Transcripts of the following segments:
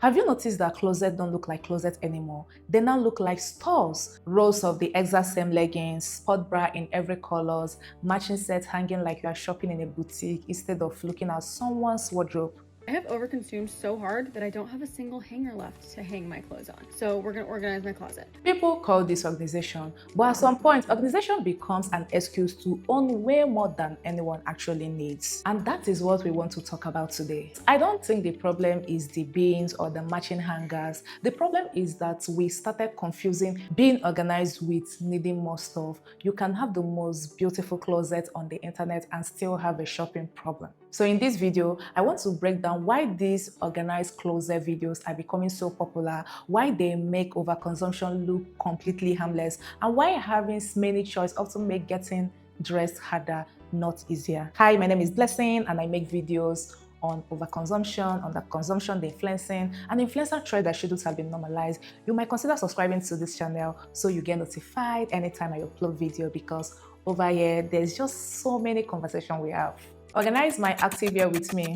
Have you noticed that closets don't look like closets anymore? They now look like stores. Rows of the exact same leggings, sport bra in every colors, matching sets hanging like you are shopping in a boutique instead of looking at someone's wardrobe. I have overconsumed so hard that I don't have a single hanger left to hang my clothes on. So we're gonna organize my closet. People call this organization, but at some point, organization becomes an excuse to own way more than anyone actually needs. And that is what we want to talk about today. I don't think the problem is the bins or the matching hangers. The problem is that we started confusing being organized with needing more stuff. You can have the most beautiful closet on the internet and still have a shopping problem. So in this video, I want to break down why these organized closet videos are becoming so popular, why they make overconsumption look completely harmless, and why having many choices often make getting dressed harder, not easier. Hi, my name is Blessing and I make videos on overconsumption, on the consumption, the influencing, and influencer trend that shouldn't have been normalized. You might consider subscribing to this channel so you get notified anytime I upload video, because over here, there's just so many conversations we have. Organize my active wear with me.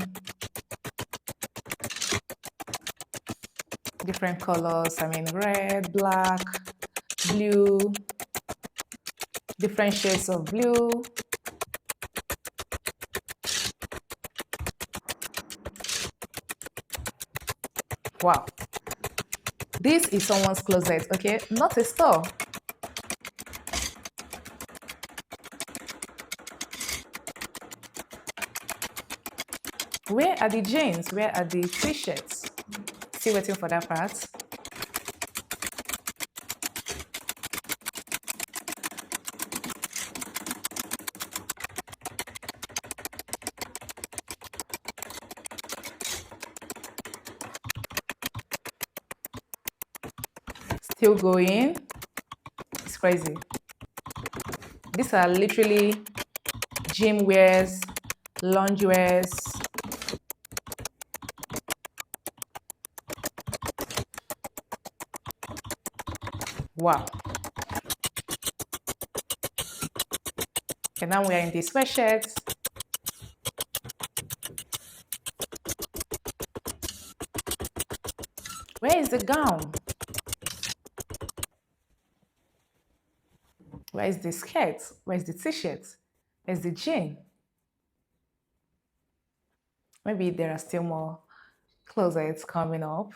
Different colors, red, black, blue, different shades of blue. Wow. This is someone's closet, okay? Not a store. Where are the jeans? Where are the t-shirts? Still waiting for that part. Still going. It's crazy. These are literally gym wears, lounge wears. Wow. And now we are in the sweatshirts. Where is the gown? Where is the skirt? Where is the t-shirt? Where's the jean? Maybe there are still more closets coming up.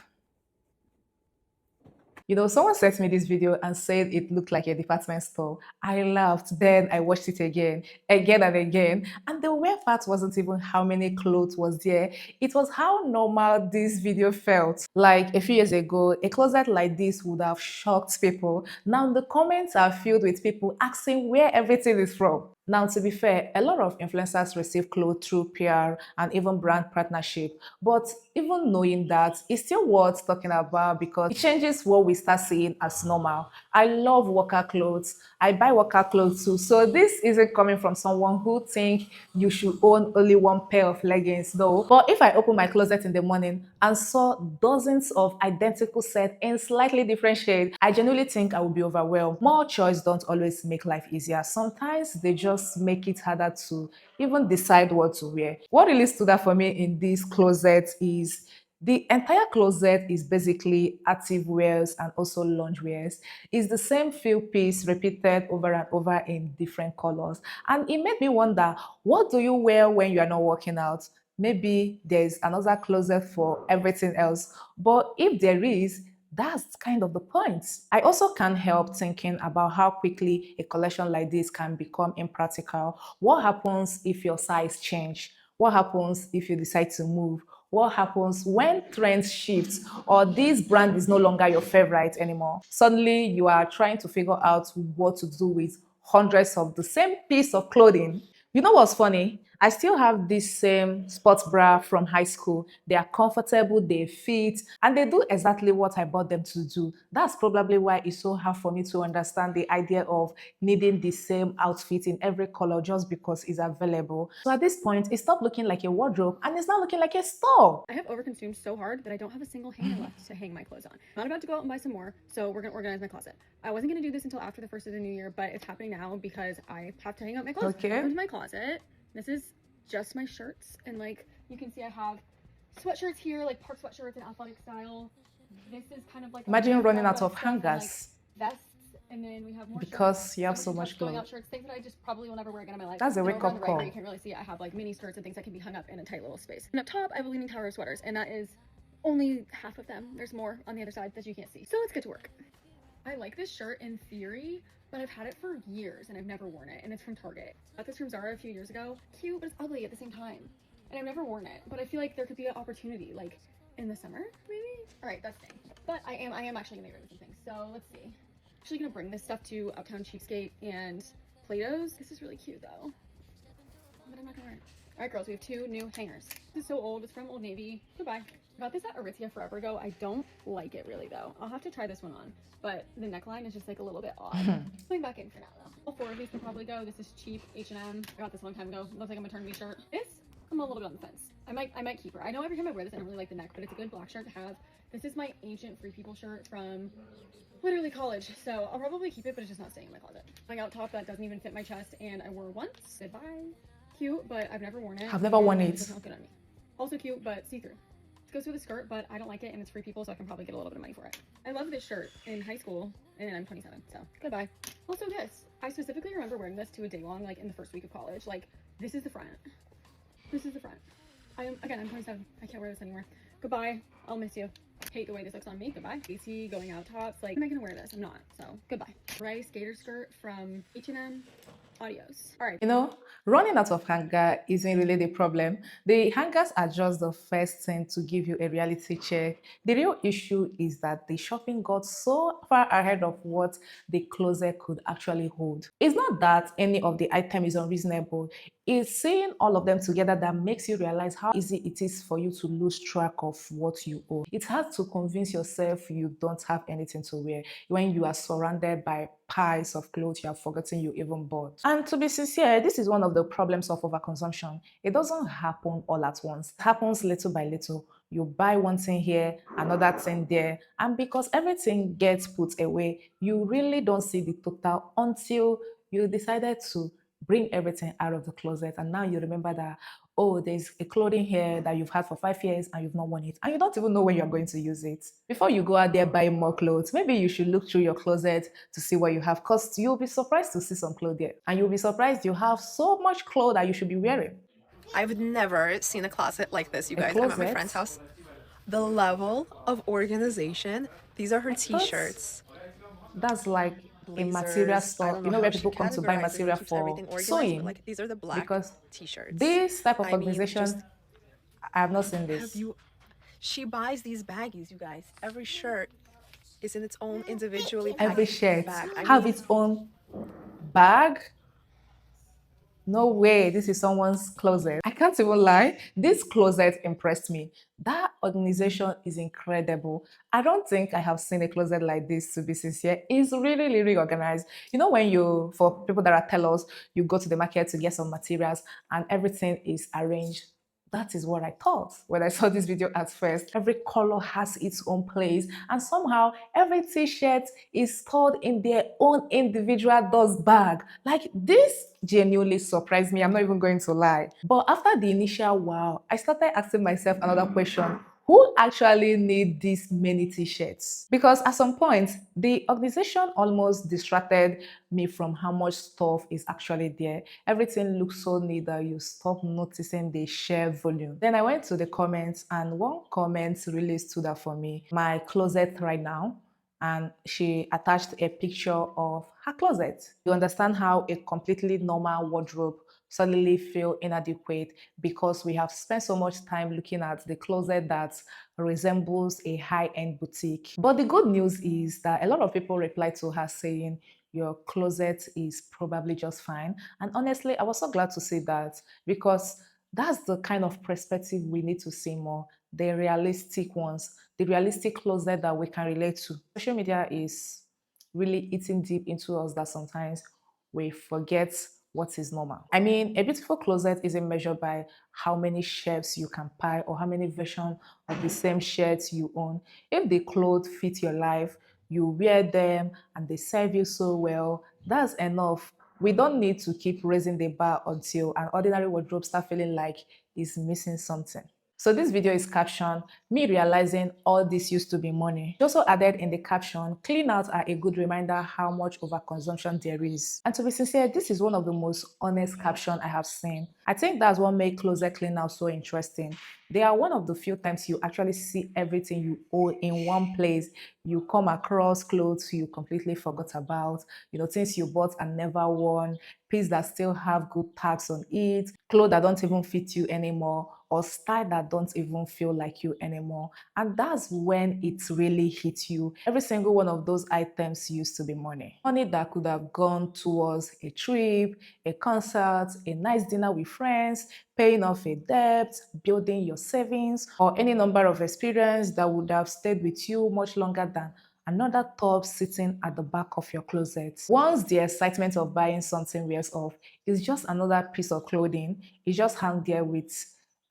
You know, someone sent me this video and said it looked like a department store. I laughed. Then I watched it again and again. And the weird part wasn't even how many clothes was there. It was how normal this video felt. Like a few years ago, a closet like this would have shocked people. Now the comments are filled with people asking where everything is from. Now, to be fair, a lot of influencers receive clothes through PR and even brand partnership. But even knowing that, it's still worth talking about because it changes what we start seeing as normal. I love worker clothes. I buy worker clothes too. So this isn't coming from someone who think you should own only one pair of leggings. No. But if I open my closet in the morning and saw dozens of identical sets in slightly different shades, I genuinely think I would be overwhelmed. More choice don't always make life easier. Sometimes they just make it harder to even decide what to wear. What really stood out for me in this closet is the entire closet is basically active wears and also lounge wears. It's the same few piece repeated over and over in different colors. And it made me wonder, what do you wear when you are not working out? Maybe there's another closet for everything else. But if there is, that's kind of the point. I also can't help thinking about how quickly a collection like this can become impractical. What happens if your size change? What happens if you decide to move? What happens when trends shift or this brand is no longer your favorite anymore? Suddenly you are trying to figure out what to do with hundreds of the same piece of clothing. You know what's funny? I still have this same sports bra from high school. They are comfortable, they fit, and they do exactly what I bought them to do. That's probably why it's so hard for me to understand the idea of needing the same outfit in every color just because it's available. So at this point, it stopped looking like a wardrobe and it's now looking like a store. I have overconsumed so hard that I don't have a single hanger left to hang my clothes on. I'm not about to go out and buy some more, so we're gonna organize my closet. I wasn't gonna do this until after the first of the new year, but it's happening now because I have to hang up my clothes. Okay. Welcome to my closet. This is just my shirts, and like you can see, I have sweatshirts here, like park sweatshirts in athletic style. This is kind of like a Imagine mix running of out of stuff and like hangers vests. And then we have more shirts, because you have so everything touch much going out clothes. shirts, things that I just probably will never wear again in my life. That's a And wake over on the up right where you call. can't really see, I have like mini skirts and things that can be hung up in a tight little space. And up top, I have a leaning tower of sweaters, and that is only half of them. There's more on the other side that you can't see. So let's get to work. I like this shirt in theory, but I've had it for years and I've never worn it, and it's from Target. I got this from Zara a few years ago. Cute, but it's ugly at the same time. And I've never worn it, but I feel like there could be an opportunity, like in the summer, maybe? All right, that's staying. But I am actually gonna get rid of some things. So let's see. Actually gonna bring this stuff to Uptown Cheapskate and Plato's. This is really cute though, but I'm not gonna wear it. All right, girls, we have two new hangers. This is so old. It's from Old Navy. Goodbye. I got this at Aritzia forever ago. I don't like it really though. I'll have to try this one on, but the neckline is just like a little bit odd. Going back in for now though. All four of these can probably go. This is cheap H&M. I got this a long time ago. Looks like a maternity shirt. This, I'm a little bit on the fence. I might keep her. I know every time I wear this, I don't really like the neck, but it's a good black shirt to have. This is my ancient Free People shirt from literally college, so I'll probably keep it, but it's just not staying in my closet. My out top that doesn't even fit my chest, and I wore once. Goodbye. Cute, but I've never worn it. I've never worn and it. It doesn't look good on me. Also cute, but see-through. It goes with a skirt, but I don't like it, and it's Free People, so I can probably get a little bit of money for it. I loved this shirt in high school, and I'm 27, so goodbye. Also this, I specifically remember wearing this to a day long, like in the first week of college. Like, this is the front. This is the front. I'm 27. I can't wear this anymore. Goodbye. I'll miss you. Hate the way this looks on me. Goodbye. AC going out tops. Like, am I gonna wear this? I'm not. So goodbye. Gray skater skirt from H&M. Adios. All right. You know, running out of hanger isn't really the problem. The hangers are just the first thing to give you a reality check. The real issue is that the shopping got so far ahead of what the closet could actually hold. It's not that any of the item is unreasonable. It's seeing all of them together that makes you realize how easy it is for you to lose track of what you own. It's hard to convince yourself you don't have anything to wear when you are surrounded by piles of clothes you have forgotten you even bought. And to be sincere, this is one of the problems of overconsumption. It doesn't happen all at once. It happens little by little. You buy one thing here, another thing there, and because everything gets put away, you really don't see the total until you decided to bring everything out of the closet, and now you remember that, oh, there's a clothing here that you've had for 5 years and you've not worn it, and you don't even know when you're going to use it. Before you go out there buying more clothes, maybe you should look through your closet to see what you have, because you'll be surprised to see some clothes there, and you'll be surprised you have so much clothes that you should be wearing. I've never seen a closet like this, you A guys. I'm at my closet? friend's house. The level of organization. These are her I thought t-shirts, that's like a material blazers. I store, don't you know know, how where she people come to buy categorizes and material keeps for everything organized, but sewing, like these are the black because t-shirts. this type of I mean, organization, just I have not seen have this. you she buys these baggies, you guys. Every shirt is in its own individually Every packaged shirt bag. I have mean, its own bag. No way, this is someone's closet. I can't even lie. This closet impressed me. That organization is incredible. I don't think I have seen a closet like this, to be sincere. It's really, really organized. You know, when you, for people that are tellers, you go to the market to get some materials and everything is arranged. That is what I thought when I saw this video at first. Every color has its own place, and somehow every t-shirt is stored in their own individual dust bag. Like, this genuinely surprised me. I'm not even going to lie. But after the initial wow, I started asking myself another question: who actually need these many t-shirts? Because at some point, the organization almost distracted me from how much stuff is actually there. Everything looks so neat that you stop noticing the sheer volume. Then I went to the comments, and one comment really stood out for me: my closet right now. And she attached a picture of her closet. You understand how a completely normal wardrobe suddenly feel inadequate because we have spent so much time looking at the closet that resembles a high-end boutique. But the good news is that a lot of people replied to her saying, your closet is probably just fine. And honestly, I was so glad to see that, because that's the kind of perspective we need to see more, the realistic ones, the realistic closet that we can relate to. Social media is really eating deep into us that sometimes we forget what is normal. I mean, a beautiful closet isn't measured by how many shirts you can buy or how many versions of the same shirts you own. If the clothes fit your life, you wear them and they serve you so well, that's enough. We don't need to keep raising the bar until an ordinary wardrobe starts feeling like it's missing something. So this video is captioned, me realizing all this used to be money. She also added in the caption, clean out are a good reminder how much overconsumption there is. And to be sincere, this is one of the most honest captions I have seen. I think that's what makes closet clean out so interesting. They are one of the few times you actually see everything you own in one place. You come across clothes you completely forgot about, things you bought and never worn, pieces that still have good tags on it, clothes that don't even fit you anymore, or style that don't even feel like you anymore. And that's when it really hits you. Every single one of those items used to be money. Money that could have gone towards a trip, a concert, a nice dinner with friends, paying off a debt, building your savings, or any number of experiences that would have stayed with you much longer than another top sitting at the back of your closet. Once the excitement of buying something wears off, it's just another piece of clothing. It just hangs there with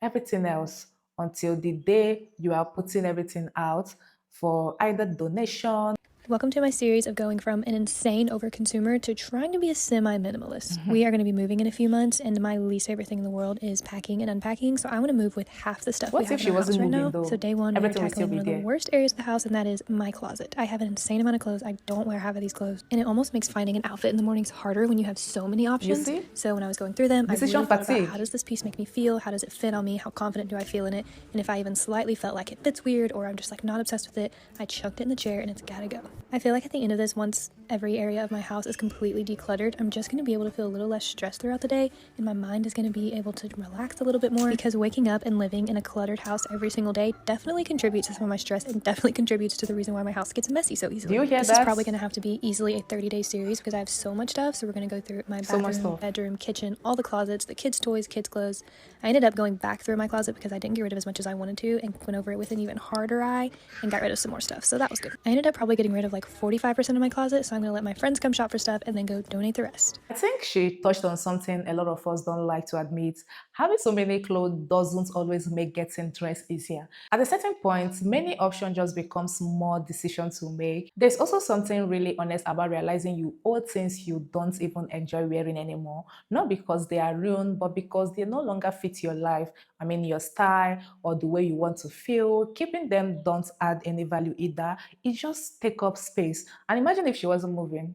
everything else until the day you are putting everything out for either donation. Welcome to my series of going from an insane overconsumer to trying to be a semi-minimalist. We are going to be moving in a few months, and my least favorite thing in the world is packing and unpacking, so I want to move with half the stuff we have in our house right now. So day one, we're tackling one of the worst areas of the house, and that is my closet. I have an insane amount of clothes. I don't wear half of these clothes, and it almost makes finding an outfit in the mornings harder when you have so many options. So when I was going through them, I really thought about how does this piece make me feel? How does it fit on me? How confident do I feel in it? And if I even slightly felt like it fits weird, or I'm just like not obsessed with it, I chucked it in the chair and it's gotta go. I feel like at the end of this, once every area of my house is completely decluttered, I'm just going to be able to feel a little less stressed throughout the day, and my mind is going to be able to relax a little bit more, because waking up and living in a cluttered house every single day definitely contributes to some of my stress, and definitely contributes to the reason why my house gets messy so easily. Do you hear this that? Is probably going to have to be easily a 30-day series because I have so much stuff. So we're going to go through my bathroom, bedroom, kitchen, all the closets, the kids' toys, kids' clothes. I ended up going back through my closet because I didn't get rid of as much as I wanted to, and went over it with an even harder eye and got rid of some more stuff, so that was good. I ended up probably getting rid of like 45% of my closet, so I'm going to let my friends come shop for stuff and then go donate the rest. I think she touched on something a lot of us don't like to admit. Having so many clothes doesn't always make getting dressed easier. At a certain point, many options just becomes more decisions to make. There's also something really honest about realizing you own things you don't even enjoy wearing anymore. Not because they are ruined, but because they no longer fit your life. I mean, your style or the way you want to feel. Keeping them don't add any value either. It just take up space. And imagine if she wasn't moving.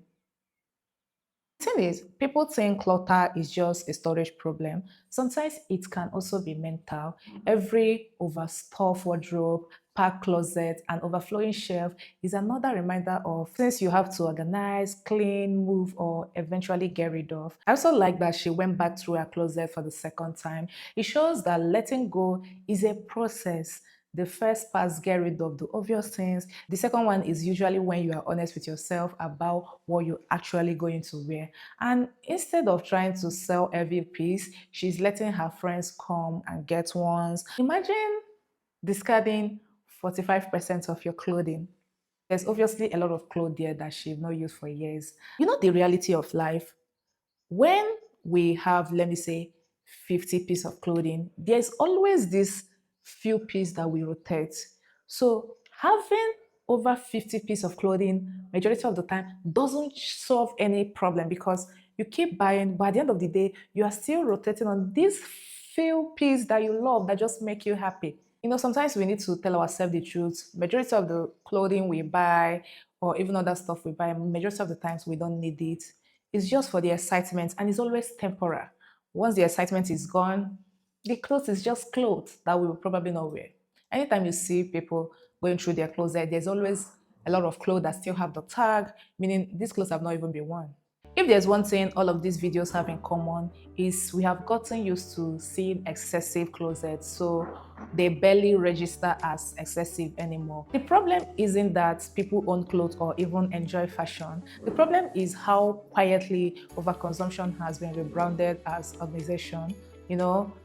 The thing is, people think clutter is just a storage problem. Sometimes it can also be mental. Every overstuffed wardrobe, packed closet, and overflowing shelf is another reminder of things you have to organize, clean, move, or eventually get rid of. I also like that she went back through her closet for the second time. It shows that letting go is a process. The first part, get rid of the obvious things. The second one is usually when you are honest with yourself about what you're actually going to wear. And instead of trying to sell every piece, she's letting her friends come and get ones. Imagine discarding 45% of your clothing. There's obviously a lot of clothes there that she's not used for years. You know the reality of life? When we have, let me say, 50 pieces of clothing, there's always this few pieces that we rotate. So having over 50 pieces of clothing majority of the time doesn't solve any problem, because you keep buying, but at the end of the day, you are still rotating on these few pieces that you love that just make you happy. Sometimes we need to tell ourselves the truth. Majority of the clothing we buy, or even other stuff we buy, majority of the times we don't need it. It's just for the excitement, and it's always temporary. Once the excitement is gone, the clothes is just clothes that we will probably not wear. Anytime you see people going through their closet, there's always a lot of clothes that still have the tag, meaning these clothes have not even been worn. If there's one thing all of these videos have in common, is we have gotten used to seeing excessive closets, so they barely register as excessive anymore. The problem isn't that people own clothes or even enjoy fashion. The problem is how quietly overconsumption has been rebranded as organization,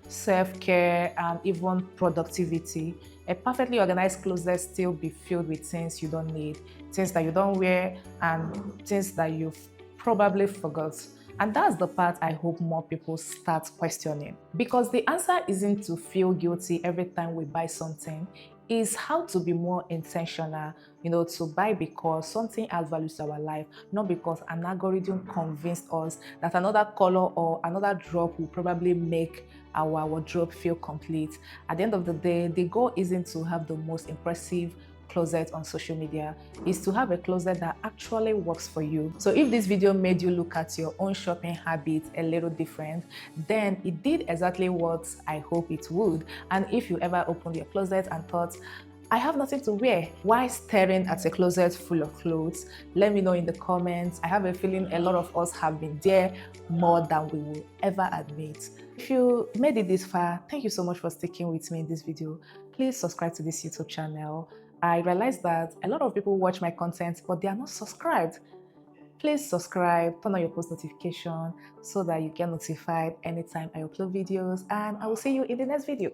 self-care, and even productivity. A perfectly organized closet still be filled with things you don't need, things that you don't wear, and things that you've probably forgot. And that's the part I hope more people start questioning. Because the answer isn't to feel guilty every time we buy something. is how to be more intentional, to buy because something adds value to our life, not because an algorithm convinced us that another color or another drop will probably make our wardrobe feel complete. At the end of the day, the goal isn't to have the most impressive closet on social media, is to have a closet that actually works for you. So if this video made you look at your own shopping habits a little different, then it did exactly what I hope it would. And if you ever opened your closet and thought, I have nothing to wear, why staring at a closet full of clothes? Let me know in the comments. I have a feeling a lot of us have been there more than we will ever admit. If you made it this far, thank you so much for sticking with me in this video. Please subscribe to this YouTube channel. I realize that a lot of people watch my content, but they are not subscribed. Please subscribe, turn on your post notification so that you get notified anytime I upload videos, and I will see you in the next video.